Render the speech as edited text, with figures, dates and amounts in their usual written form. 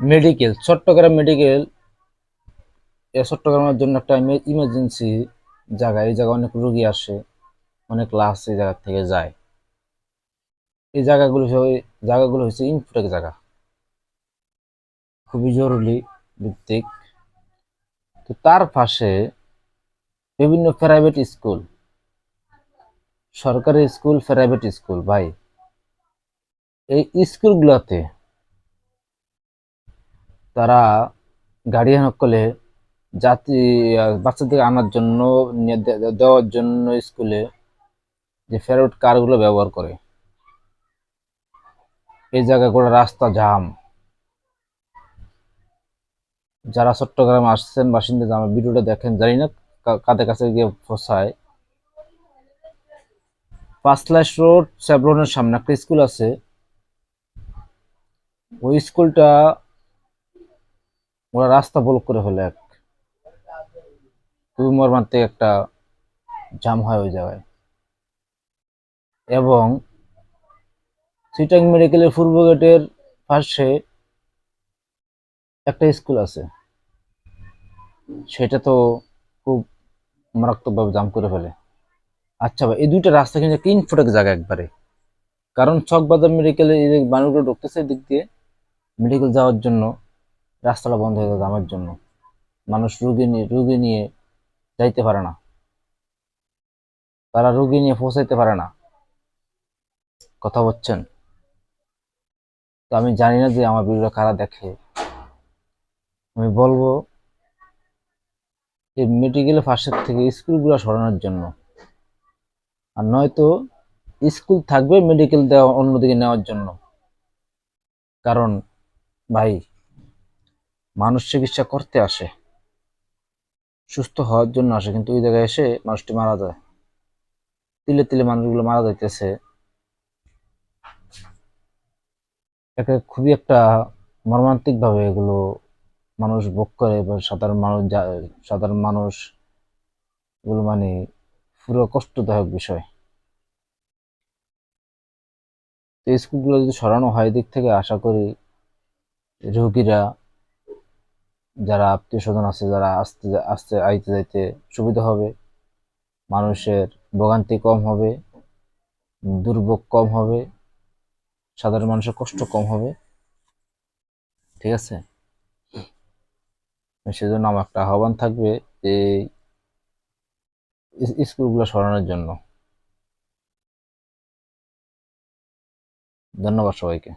Medical, Chittagong medical, চট্টগ্রামের জন্য একটা ইমার্জেন্সি জায়গা। এই জায়গায় অনেক রোগী আসে, অনেক লাশ এই জায়গা থেকে যায়। এই জায়গাগুলো হচ্ছে ইনফেক্ট জায়গা, খুবই জরুরি ভিত্তিক। তো তার পাশে বিভিন্ন প্রাইভেট স্কুল, সরকারি স্কুল, প্রাইভেট স্কুল ভাই। এই স্কুলগুলোতে তারা গার্ডিয়ান সকলে জাতি বাচ্চাদের আনার জন্য, দেওয়ার জন্য স্কুলে যে ফেরত কারগুলো ব্যবহার করে, এই জায়গাগুলো রাস্তা জাম। যারা চট্টগ্রামে আসছেন বাসিন্দা, আমার ভিডিওটা দেখেন, জানি না কাদের কাছে গিয়ে ফসায়। পাঁচলাইশ রোড স্যাভলনের সামনে একটা স্কুল আছে। ওই স্কুলটা ওরা রাস্তা ব্লক করে ফেলে, খুবই মর্মান্তিক একটা জাম হয় ওই জায়গায়। এবং চিটাং মেডিকেলের পূর্ব গেটের পাশে একটা স্কুল আছে, সেটা তো খুব মারাত্মকভাবে জাম করে ফেলে। আচ্ছা ভাই, এই দুইটা রাস্তা কিন্তু 3 ফুটের জায়গা একবারে। কারণ চকবাজার মেডিকেলে এই যে মানুষগুলো ঢুকতেছে দিক দিয়ে মেডিকেল যাওয়ার জন্য, রাস্তাটা বন্ধ হয়ে যাবে আমার জন্য। মানুষ রুগী নিয়ে যাইতে পারে না, তারা রুগী নিয়ে পৌঁছাইতে পারে না। কথা বলছেন? তো আমি জানি না যে আমার ভিডিওটা কারা দেখে। আমি বলবো এই মেডিকেলের পাশের থেকে স্কুলগুলো সরানোর জন্য। আর নয়তো স্কুল থাকবে, মেডিকেল দেওয়া অন্যদিকে নেওয়ার জন্য। কারণ ভাই, মানুষ চিকিৎসা করতে আসে, সুস্থ হওয়ার জন্য আসে, কিন্তু ওই জায়গায় এসে মানুষটি মারা যায়। তিলে তিলে মানুষগুলো মারা যাইতেছে। এটা খুবই একটা মর্মান্তিক ভাবে এগুলো মানুষ ভোগ করে, বা সাধারণ মানুষ এগুলো মানে পুরো কষ্টদায়ক বিষয়। তো স্কুলগুলো যদি সরানো হয় দিক থেকে, আশা করি রোগীরা, যারা আত্মীয় স্বজন আছে, যারা আসতে আসতে আইতে যাইতে সুবিধা হবে, মানুষের ভোগান্তি কম হবে, দুর্ভোগ কম হবে, সাধারণ মানুষের কষ্ট কম হবে। ঠিক আছে? সেজন্য আমার একটা আহ্বান থাকবে যে স্কুলগুলো সরানোর জন্য। ধন্যবাদ সবাইকে।